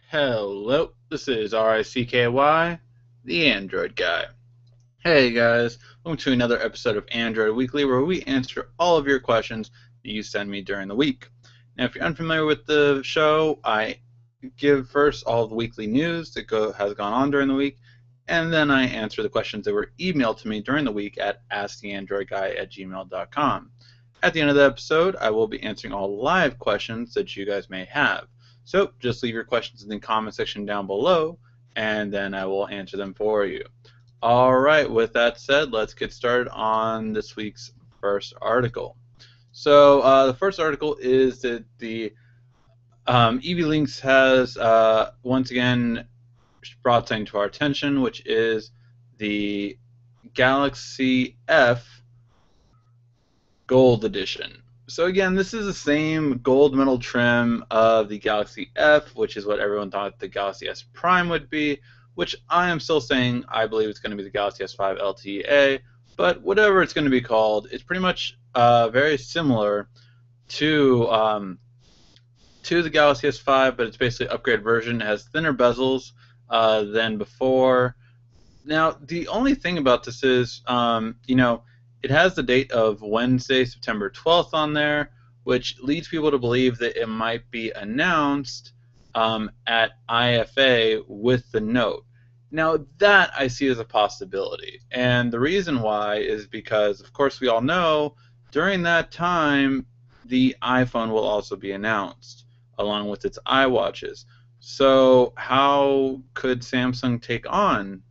Hello, this is RICKY, the Android guy. Hey guys, welcome to another episode of Android Weekly where we answer all of your questions that you send me during the week. Now, if you're unfamiliar with the show, I give first all of the weekly news that has gone on during the week, and then I answer the questions that were emailed to me during the week at asktheandroidguy@gmail.com. At the end of the episode, I will be answering all live questions that you guys may have. So just leave your questions in the comment section down below, and then I will answer them for you. All right, with that said, let's get started on this week's first article. So the first article is that the EV-Links has once again brought something to our attention, which is the Galaxy F Gold Edition. So again, this is the same gold metal trim of the Galaxy F, which is what everyone thought the Galaxy S Prime would be, which I am still saying I believe it's going to be the Galaxy S5 LTE, but whatever it's going to be called, it's pretty much very similar to the Galaxy S5, but it's basically an upgraded version. It has thinner bezels than before. Now, the only thing about this is, it has the date of Wednesday, September 12th on there, which leads people to believe that it might be announced at IFA with the Note. Now, that I see as a possibility. And the reason why is because, of course, we all know during that time, the iPhone will also be announced, along with its iWatches. So how could Samsung take on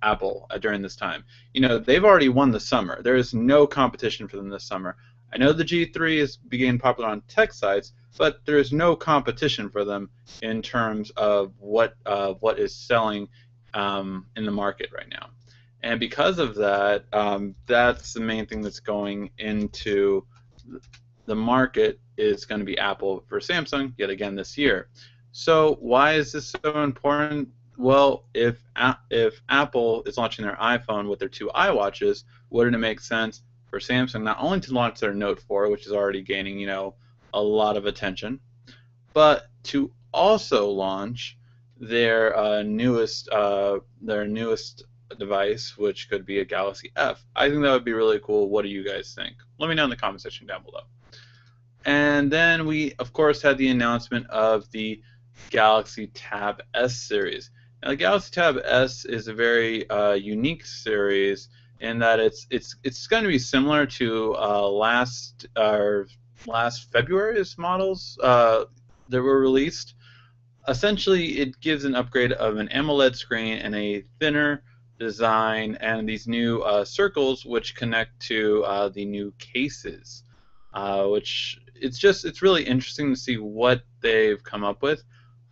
Apple during this time? They've already won the summer. There is no competition for them this summer. I know the G3 is beginning popular on tech sites, but there is no competition for them in terms of what is selling in the market right now. And because of that, that's the main thing that's going into the market is going to be Apple for Samsung yet again this year. So why is this so important? Well, if Apple is launching their iPhone with their two iWatches, wouldn't it make sense for Samsung not only to launch their Note 4, which is already gaining, a lot of attention, but to also launch their newest device, which could be a Galaxy F? I think that would be really cool. What do you guys think? Let me know in the comment section down below. And then we, of course, had the announcement of the Galaxy Tab S series. Now, the Galaxy Tab S is a very unique series in that it's going to be similar to last February's models that were released. Essentially, it gives an upgrade of an AMOLED screen and a thinner design, and these new circles which connect to the new cases, which it's really interesting to see what they've come up with.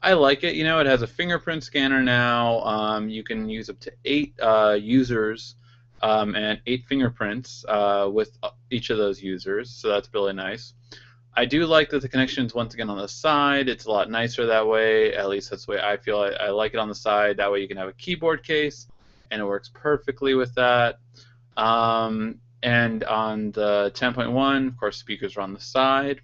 I like it. It has a fingerprint scanner now. You can use up to 8 users and 8 fingerprints with each of those users, so that's really nice. I do like that the connection is once again on the side. It's a lot nicer that way. At least that's the way I feel. I like it on the side. That way you can have a keyboard case, and it works perfectly with that. And on the 10.1, of course, speakers are on the side,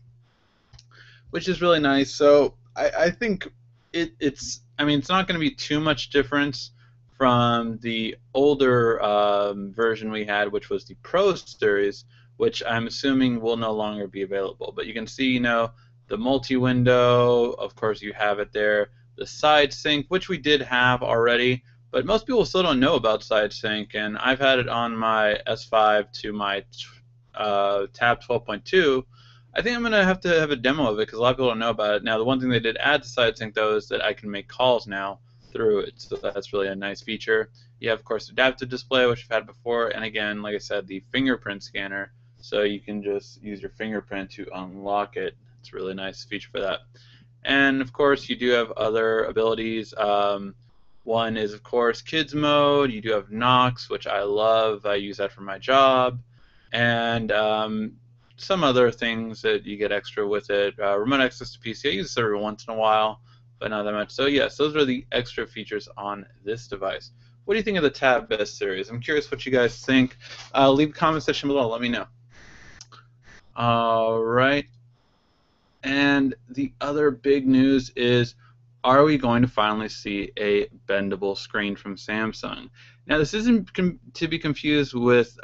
which is really nice. So I think it's not going to be too much difference from the older version we had, which was the Pro series, which I'm assuming will no longer be available. But you can see, the multi-window, of course you have it there, the side sync, which we did have already, but most people still don't know about side sync, and I've had it on my S5 to my Tab 12.2. I think I'm going to have a demo of it because a lot of people don't know about it. Now, the one thing they did add to side sync, though, is that I can make calls now through it, so that's really a nice feature. You have, of course, adaptive display, which I've had before, and again, like I said, the fingerprint scanner, so you can just use your fingerprint to unlock it. It's a really nice feature for that. And, of course, you do have other abilities. One is, of course, kids mode. You do have Knox, which I love. I use that for my job. And some other things that you get extra with it. Remote access to PC. I use this every once in a while, but not that much. So yes, those are the extra features on this device. What do you think of the Tab S series? I'm curious what you guys think. Leave a comment section below. Let me know. All right. And the other big news is, are we going to finally see a bendable screen from Samsung? Now, this isn't to be confused with,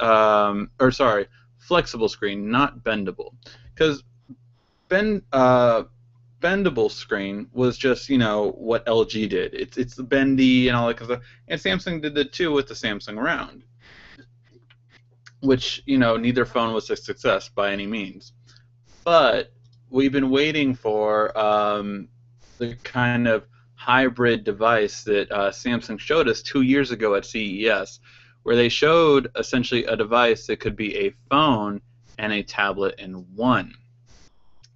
flexible screen, not bendable, because bend, bendable screen was just, what LG did. It's the bendy and all that kind of stuff, and Samsung did it too with the Samsung Round, which, neither phone was a success by any means. But we've been waiting for the kind of hybrid device that Samsung showed us 2 years ago at CES, where they showed essentially a device that could be a phone and a tablet in one.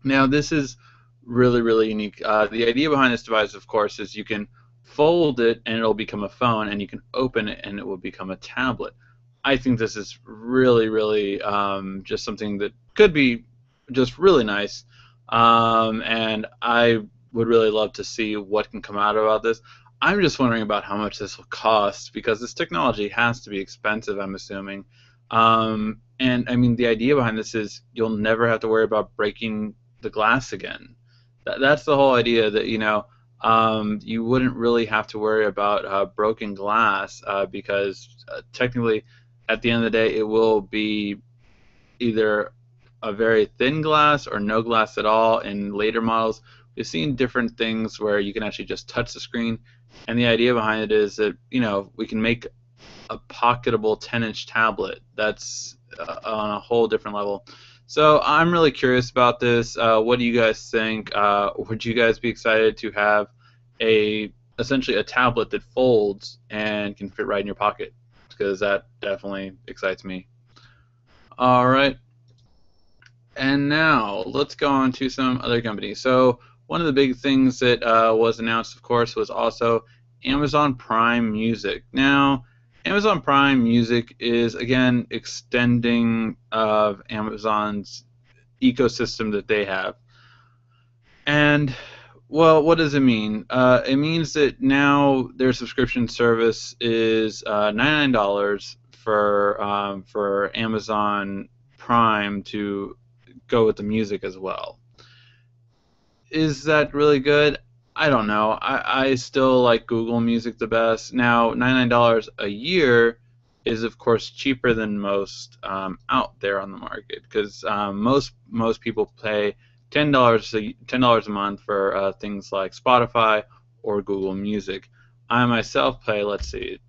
Now, this is really, really unique. The idea behind this device, of course, is you can fold it and it'll become a phone, and you can open it and it will become a tablet. I think this is really, really just something that could be just really nice, and I would really love to see what can come out about this. I'm just wondering about how much this will cost, because this technology has to be expensive, I'm assuming. And I mean, the idea behind this is you'll never have to worry about breaking the glass again. That's the whole idea, that you wouldn't really have to worry about broken glass, because technically, at the end of the day, it will be either a very thin glass or no glass at all. In later models, we've seen different things where you can actually just touch the screen, and the idea behind it is that we can make a pocketable 10-inch tablet that's on a whole different level. So I'm really curious about this. What do you guys think? Would you guys be excited to have essentially a tablet that folds and can fit right in your pocket? Because that definitely excites me. All right. And now let's go on to some other companies. So one of the big things that was announced, of course, was also Amazon Prime Music. Now, Amazon Prime Music is, again, extending of Amazon's ecosystem that they have. And, well, what does it mean? It means that now their subscription service is $99 for Amazon Prime to go with the music as well. Is that really good? I don't know. I still like Google Music the best. Now, $99 a year is, of course, cheaper than most out there on the market, because most people pay $10 a month for things like Spotify or Google Music. I myself pay, let's see,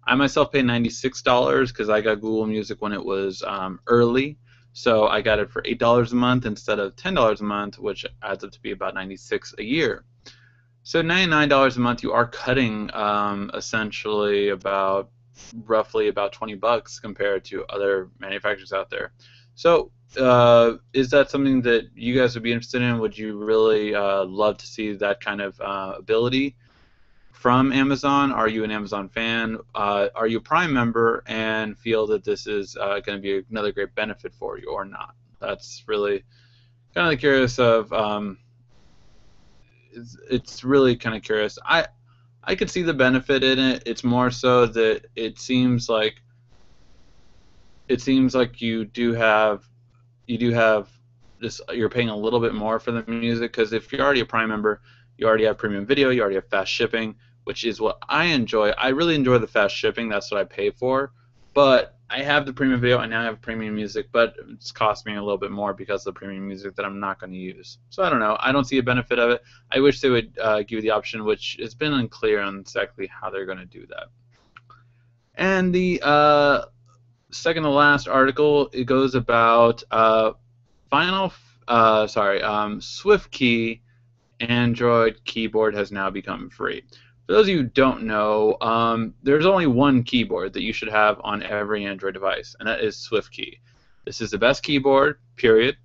$96 because I got Google Music when it was early. So I got it for $8 a month instead of $10 a month, which adds up to be about $96 a year. So $99 a month, you are cutting essentially roughly about $20 compared to other manufacturers out there. So is that something that you guys would be interested in? Would you really love to see that kind of ability from Amazon? Are you an Amazon fan? Are you a Prime member and feel that this is going to be another great benefit for you, or not? That's really kind of curious of. It's really kind of curious. I could see the benefit in it. It's more so that it seems like you do have this. You're paying a little bit more for the music, because if you're already a Prime member, you already have premium video, you already have fast shipping, which is what I enjoy. I really enjoy the fast shipping. That's what I pay for. But I have the premium video, and now I have premium music, but it's cost me a little bit more because of the premium music that I'm not going to use. So I don't know. I don't see a benefit of it. I wish they would give you the option, which has been unclear on exactly how they're going to do that. And the second to last article, it goes about Swiftkey Android keyboard has now become free. For those of you who don't know, there's only one keyboard that you should have on every Android device, and that is Swiftkey. This is the best keyboard, period,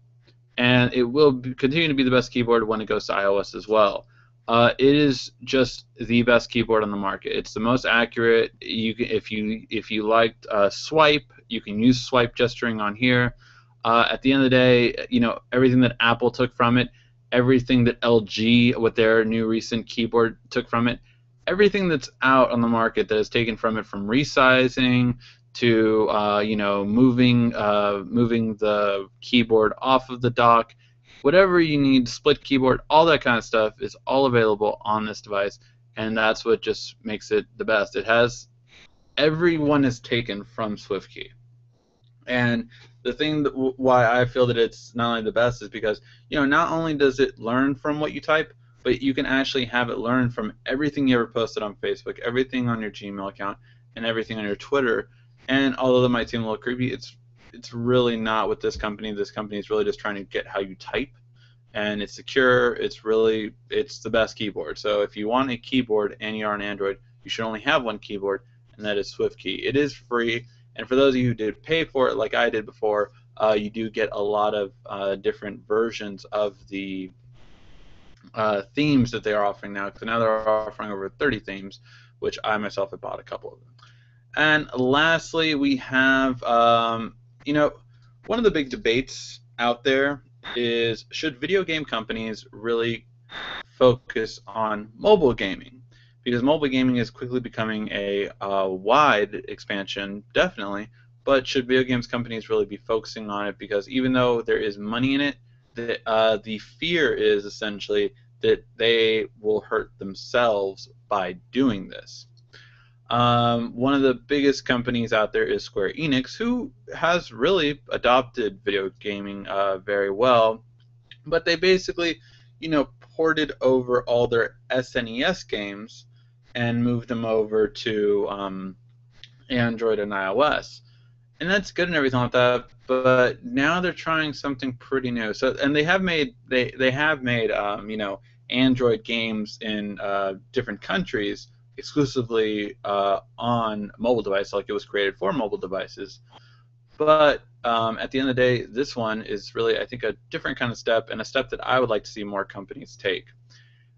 and it will continue to be the best keyboard when it goes to iOS as well. It is just the best keyboard on the market. It's the most accurate. If you liked swipe, you can use swipe gesturing on here. At the end of the day, everything that Apple took from it, everything that LG with their new recent keyboard took from it, everything that's out on the market that is taken from it, from resizing to moving the keyboard off of the dock, whatever you need, split keyboard, all that kind of stuff is all available on this device, and that's what just makes it the best. It has everyone is taken from Swiftkey. And the thing why I feel that it's not only the best is because, not only does it learn from what you type, but you can actually have it learn from everything you ever posted on Facebook, everything on your Gmail account, and everything on your Twitter. And although that might seem a little creepy, it's really not with this company. This company is really just trying to get how you type, and it's secure. It's the best keyboard. So if you want a keyboard and you're on Android, you should only have one keyboard, and that is Swiftkey. It is free. And for those of you who did pay for it, like I did before, you do get a lot of different versions of the themes that they are offering now. Because now they're offering over 30 themes, which I myself have bought a couple of them. And lastly, we have, one of the big debates out there is, should video game companies really focus on mobile gaming? Because mobile gaming is quickly becoming a wide expansion, definitely, but should video games companies really be focusing on it? Because even though there is money in it, the fear is essentially that they will hurt themselves by doing this. One of the biggest companies out there is Square Enix, who has really adopted video gaming very well, but they basically, ported over all their SNES games and moved them over to Android and iOS, and that's good and everything like that. But now they're trying something pretty new. So, and they have made Android games in different countries exclusively on mobile devices, like it was created for mobile devices. But at the end of the day, this one is really, I think, a different kind of step, and a step that I would like to see more companies take.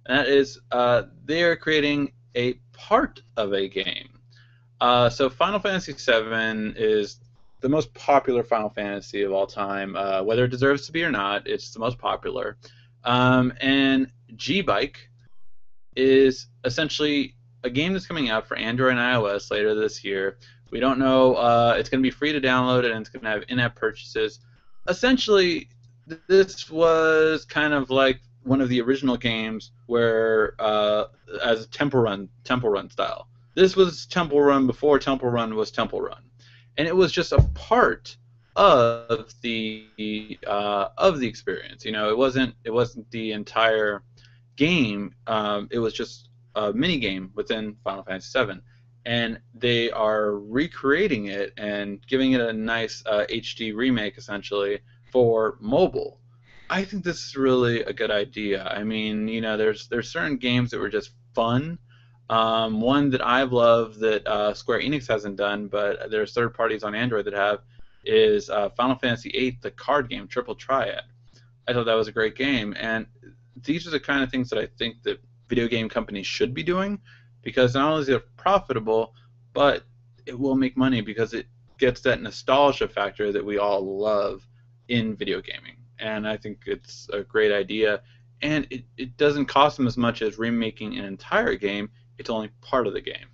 And that is they are creating a part of a game. So Final Fantasy VII is the most popular Final Fantasy of all time. Whether it deserves to be or not, it's the most popular. And G-Bike is essentially a game that's coming out for Android and iOS later this year. We don't know. It's going to be free to download, and it's going to have in-app purchases. Essentially, this was kind of like one of the original games where, as Temple Run style. This was Temple Run before Temple Run was Temple Run, and it was just a part of the experience. It wasn't the entire game. It was just a mini game within Final Fantasy VII, and they are recreating it and giving it a nice HD remake essentially for mobile. I think this is really a good idea. I mean, there's certain games that were just fun. One that I've loved that Square Enix hasn't done, but there's third parties on Android that have, is Final Fantasy VIII, the card game, Triple Triad. I thought that was a great game, and these are the kind of things that I think that video game companies should be doing, because not only is it profitable, but it will make money because it gets that nostalgia factor that we all love in video gaming. And I think it's a great idea, and it doesn't cost them as much as remaking an entire game. It's only part of the game.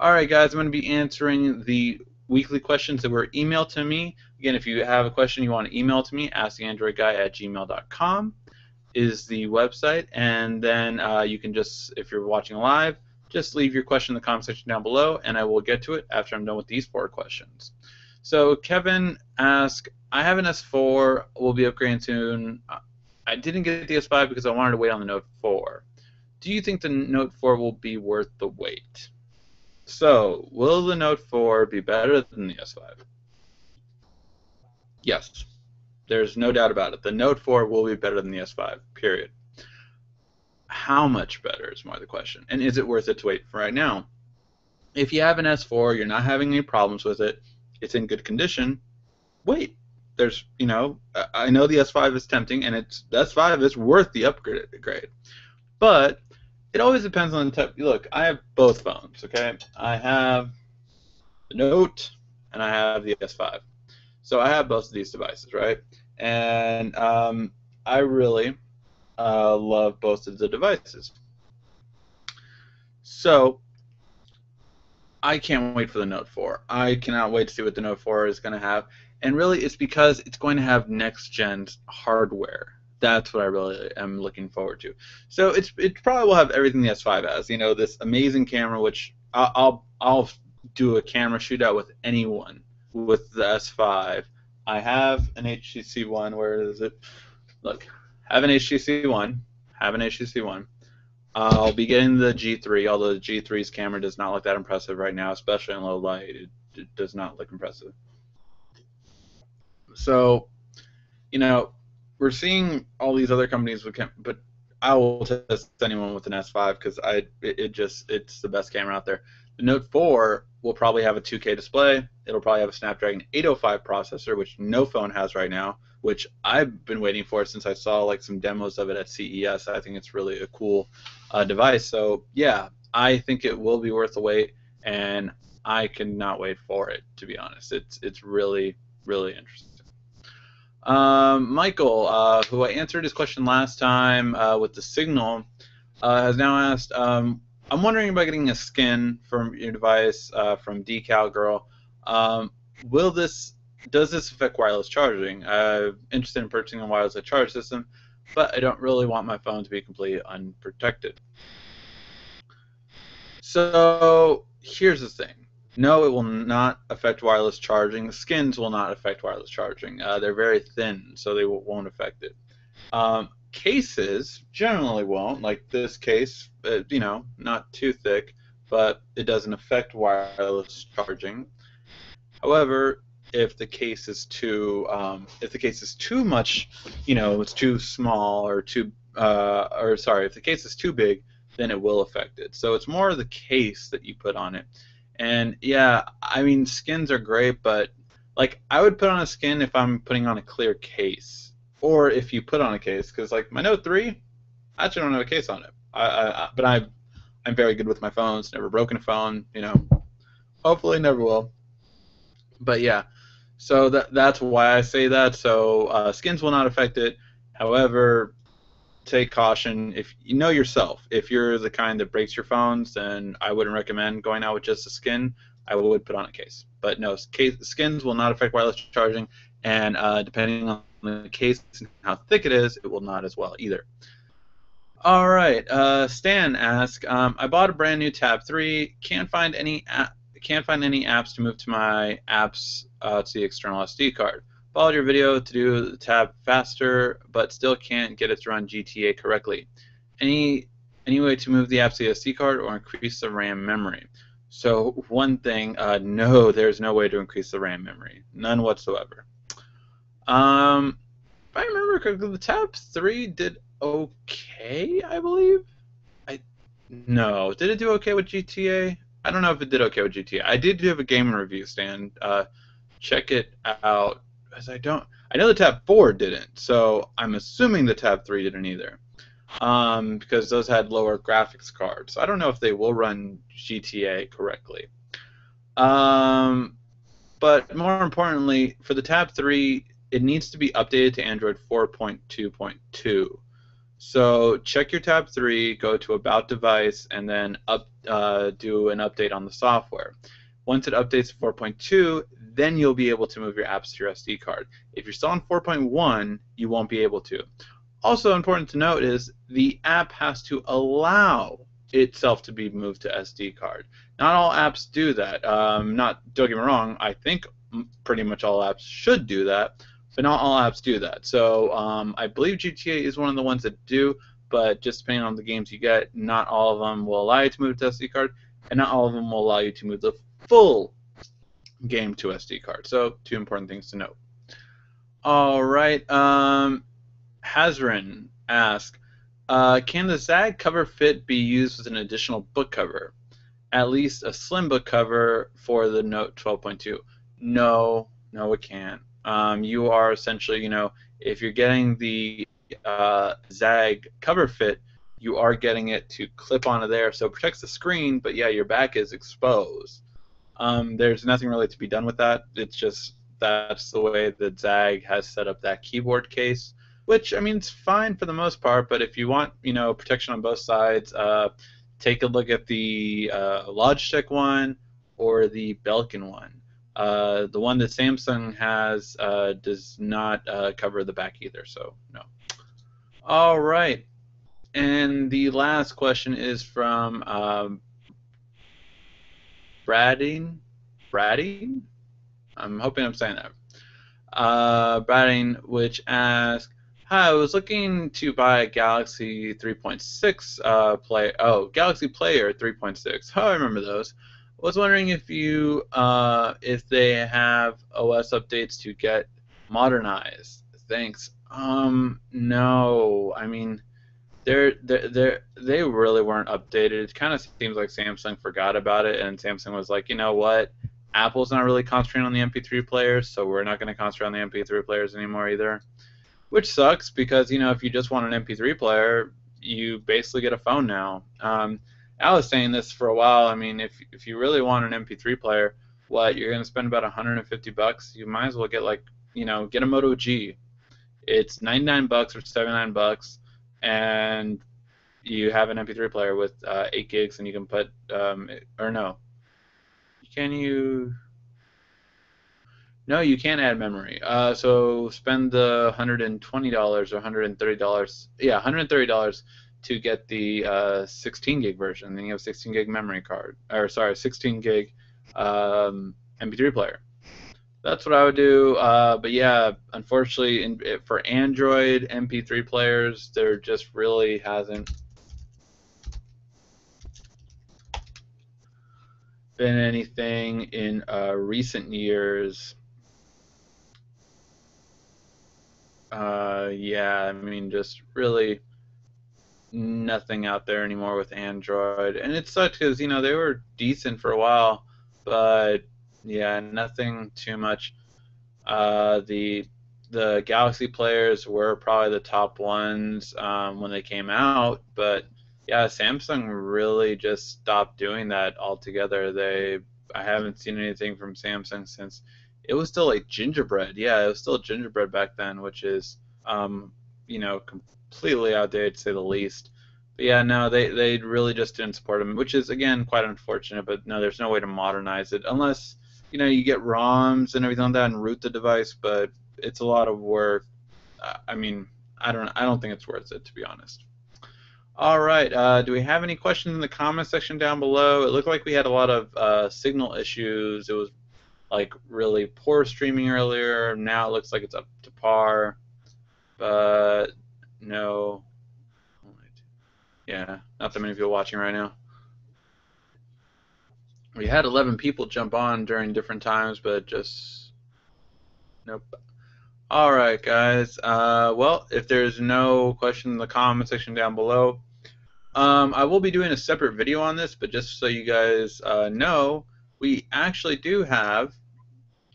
Alright guys, I'm going to be answering the weekly questions that were emailed to me. Again, if you have a question you want to email to me, asktheandroidguy@gmail.com is the website, and then you can just, if you're watching live, just leave your question in the comment section down below, and I will get to it after I'm done with these 4 questions. So Kevin asked, I have an S4, we'll be upgrading soon. I didn't get the S5 because I wanted to wait on the Note 4. Do you think the Note 4 will be worth the wait? So, will the Note 4 be better than the S5? Yes. There's no doubt about it. The Note 4 will be better than the S5, period. How much better is more the question. And is it worth it to wait for right now? If you have an S4, you're not having any problems with it, it's in good condition, wait. There's, I know the S5 is tempting, and the S5 is worth the upgrade. But it always depends on the type. Look, I have both phones, okay? I have the Note, and I have the S5. So I have both of these devices, right? And I really love both of the devices. So I can't wait for the Note 4. I cannot wait to see what the Note 4 is going to have. And really, it's because it's going to have next-gen hardware. That's what I really am looking forward to. So it probably will have everything the S5 has. You know, this amazing camera, which I'll do a camera shootout with anyone with the S5. I have an HTC One. Where is it? Look, have an HTC One. Have an HTC One. I'll be getting the G3, although the G3's camera does not look that impressive right now, especially in low light. It does not look impressive. So, you know, we're seeing all these other companies with but I will test anyone with an S5 because it's the best camera out there. The Note 4 will probably have a 2K display. It'll probably have a Snapdragon 805 processor, which no phone has right now, which I've been waiting for since I saw like some demos of it at CES. I think it's really a cool device. So yeah, I think it will be worth the wait, and I cannot wait for it, to be honest. It's really really interesting. Michael, who I answered his question last time with the Signal, has now asked, I'm wondering about getting a skin from your device from Decal Girl. Will this Does this affect wireless charging? I'm interested in purchasing a wireless charge system, but I don't really want my phone to be completely unprotected. So here's the thing. No, it will not affect wireless charging. Skins will not affect wireless charging. They're very thin, so they won't affect it. Cases generally won't. Like this case, not too thick, but it doesn't affect wireless charging. However, if the case is too much, it's too small or if the case is too big, then it will affect it. So it's more the case that you put on it. And yeah, I mean, skins are great, but like I would put on a skin if I'm putting on a clear case, or if you put on a case, because like my Note 3, I actually don't have a case on it. But I'm very good with my phones. Never broken a phone, Hopefully never will. But yeah, so that's why I say that. So skins will not affect it. However, take caution. If you know yourself, if you're the kind that breaks your phones, then I wouldn't recommend going out with just a skin. I would put on a case. But no, skins will not affect wireless charging, and depending on the case and how thick it is, it will not as well either. All right, Stan asks, I bought a brand new Tab 3. Can't find any apps to move to my apps to the external SD card. Followed your video to do the tab faster, but still can't get it to run GTA correctly. Any way to move the apps to the SD card or increase the RAM memory? So one thing, no, there's no way to increase the RAM memory, none whatsoever. If I remember correctly, the Tab 3 did okay, I believe. No, did it do okay with GTA? I don't know if it did okay with GTA. I did have a game review, Stan. Check it out. Because I know the Tab 4 didn't, so I'm assuming the Tab 3 didn't either. Because those had lower graphics cards. So I don't know if they will run GTA correctly. But more importantly, for the Tab 3, it needs to be updated to Android 4.2.2. So check your Tab 3, go to About Device, and then do an update on the software. Once it updates to 4.2, then you'll be able to move your apps to your SD card. If you're still on 4.1, you won't be able to. Also important to note is the app has to allow itself to be moved to SD card. Not all apps do that. Don't get me wrong, I think pretty much all apps should do that, but not all apps do that. So I believe GTA is one of the ones that do, but just depending on the games you get, not all of them will allow you to move to SD card, and not all of them will allow you to move the full game to SD card. So two important things to note. All right. Hazrin asks, can the ZAG cover fit be used with an additional book cover? At least a slim book cover for the Note 12.2. No, it can't. You are essentially, if you're getting the ZAG cover fit, you are getting it to clip onto there, so it protects the screen, but yeah, your back is exposed. There's nothing really to be done with that. It's just that's the way that ZAG has set up that keyboard case, which, I mean, it's fine for the most part, but if you want, protection on both sides, take a look at the Logitech one or the Belkin one. The one that Samsung has does not cover the back either, so no. All right. And the last question is from Bradding. Bradding? I'm hoping I'm saying that. Bradding, which asks, "Hi, I was looking to buy a Galaxy 3.6 Galaxy Player 3.6. Oh, I remember those. I was wondering if they have OS updates to get modernized. Thanks. No. I mean, they really weren't updated. It kind of seems like Samsung forgot about it, and Samsung was like, you know what? Apple's not really concentrating on the MP3 players, so we're not going to concentrate on the MP3 players anymore either. Which sucks because if you just want an MP3 player, you basically get a phone now. I was saying this for a while. I mean, if you really want an MP3 player, what you're going to spend about $150. You might as well get a Moto G. It's $99 or $79, and you have an MP3 player with 8 gigs, and you can put or no, can you? No, you can't add memory. So spend the $120 or $130. Yeah, $130 to get the 16 gig version. Then you have 16 gig memory card, or sorry, 16 gig MP3 player. That's what I would do. But yeah, unfortunately, for Android MP3 players, there just really hasn't been anything in recent years. Yeah, I mean, just really nothing out there anymore with Android, and it sucks because they were decent for a while, but yeah, nothing too much. The Galaxy players were probably the top ones when they came out, but yeah, Samsung really just stopped doing that altogether. I haven't seen anything from Samsung since it was still like gingerbread. Yeah, it was still gingerbread back then, which is completely outdated to say the least. But yeah, no, they really just didn't support them, which is again quite unfortunate. But no, there's no way to modernize it unless you get ROMs and everything like that and root the device, but it's a lot of work. I mean, I don't think it's worth it, to be honest. All right, do we have any questions in the comment section down below? It looked like we had a lot of signal issues. It was like really poor streaming earlier. Now it looks like it's up to par, but no. Yeah, not that many people watching right now. We had 11 people jump on during different times, but just nope. All right, guys. Well, if there's no question in the comment section down below, I will be doing a separate video on this, but just so you guys know, we actually do have.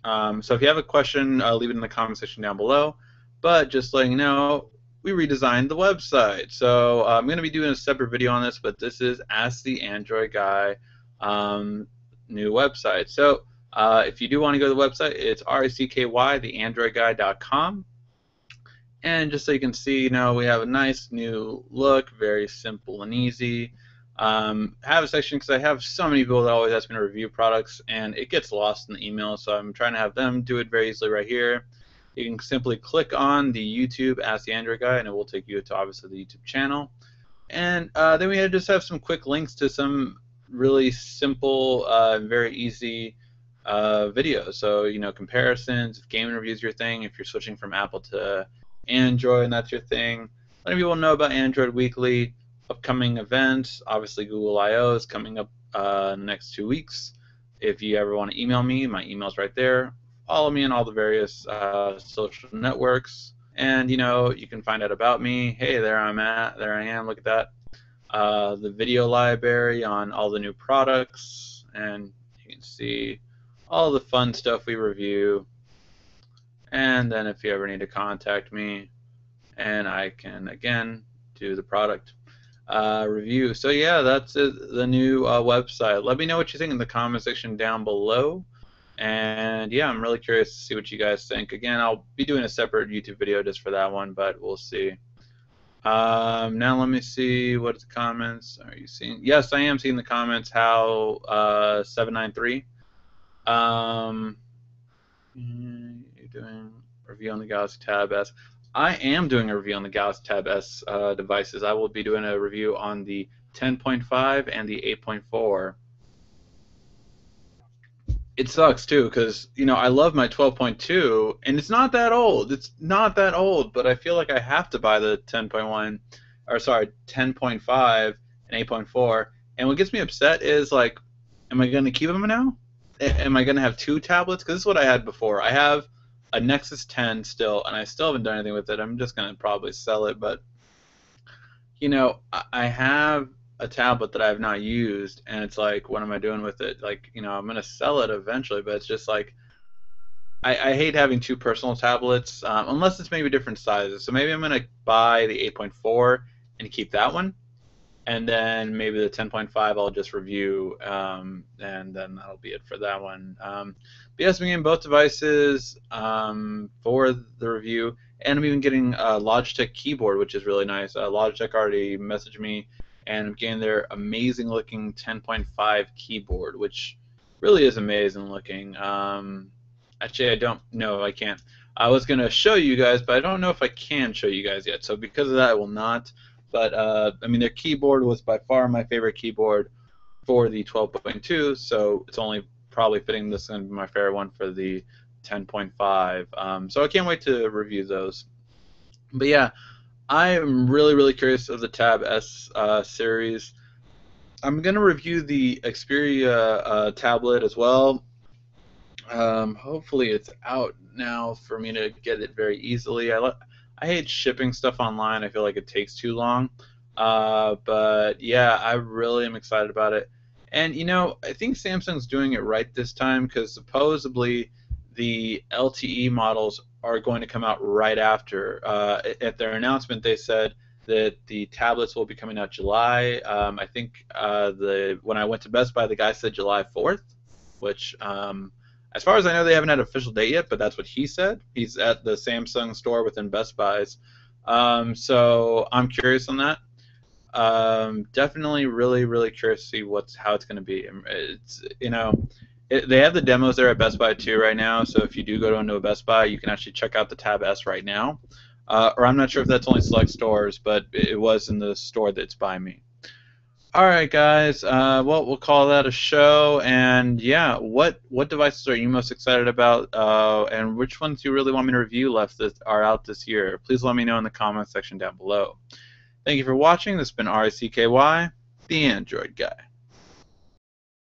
So if you have a question, leave it in the comment section down below. But just letting you know, we redesigned the website. So I'm going to be doing a separate video on this, but this is Ask the Android Guy new website. So if you do want to go to the website, it's RACKY, theandroidguy.com. And just so you can see, we have a nice new look, very simple and easy. Have a section because I have so many people that always ask me to review products, and it gets lost in the email, so I'm trying to have them do it very easily right here. You can simply click on the YouTube Ask the Android Guy, and it will take you to obviously the YouTube channel. And then we just have some quick links to some really simple, very easy videos. So comparisons, if gaming reviews your thing, if you're switching from Apple to Android and that's your thing, letting people know about Android Weekly, upcoming events. Obviously, Google I/O is coming up in the next 2 weeks. If you ever want to email me, my email's right there. Follow me on all the various social networks, and you can find out about me. Hey, there I am. Look at that. The video library on all the new products, and you can see all the fun stuff we review. And then if you ever need to contact me, and I can again do the product review. So yeah, that's it, the new website. Let me know what you think in the comment section down below. And yeah, I'm really curious to see what you guys think. Again, I'll be doing a separate YouTube video just for that one, but we'll see. Now let me see what the comments are you seeing. Yes, I am seeing the comments. How 793. You're doing review on the Galaxy Tab S. I am doing a review on the Galaxy Tab S devices. I will be doing a review on the 10.5 and the 8.4. It sucks too because I love my 12.2 and it's not that old. It's not that old, but I feel like I have to buy the 10.1 or sorry 10.5 and 8.4. And what gets me upset is like, am I going to keep them now? Am I going to have two tablets? Because this is what I had before. I have a Nexus 10 still, and I still haven't done anything with it. I'm just going to probably sell it, but I have a tablet that I have not used, and it's like, what am I doing with it? Like, I'm gonna sell it eventually, but it's just like I hate having two personal tablets, unless it's maybe different sizes. So maybe I'm gonna buy the 8.4 and keep that one, and then maybe the 10.5 I'll just review, and then that'll be it for that one. But yes, I'm getting both devices for the review, and I'm even getting a Logitech keyboard, which is really nice. Logitech already messaged me, and I'm getting their amazing looking 10.5 keyboard, which really is amazing looking. Actually, I don't know. I can't. I was going to show you guys, but I don't know if I can show you guys yet. So because of that, I will not. But I mean, their keyboard was by far my favorite keyboard for the 12.2, so it's only probably fitting this is going to be my favorite one for the 10.5. So I can't wait to review those. But yeah, I am really, really curious of the Tab S series. I'm going to review the Xperia tablet as well. Hopefully it's out now for me to get it very easily. I hate shipping stuff online. I feel like it takes too long. But yeah, I really am excited about it. And I think Samsung's doing it right this time because supposedly the LTE models are going to come out right after. At their announcement, they said that the tablets will be coming out July. I think when I went to Best Buy, the guy said July 4th, which as far as I know, they haven't had an official date yet, but that's what he said. He's at the Samsung store within Best Buy's. So I'm curious on that. Definitely really, really curious to see how it's going to be. It's they have the demos there at Best Buy too right now. So if you do go into a Best Buy, you can actually check out the Tab S right now. Or I'm not sure if that's only select stores, but it was in the store that's by me. All right, guys. Well, we'll call that a show. And yeah, what devices are you most excited about? And which ones do you really want me to review that are out this year? Please let me know in the comment section down below. Thank you for watching. This has been RICKY, the Android Guy.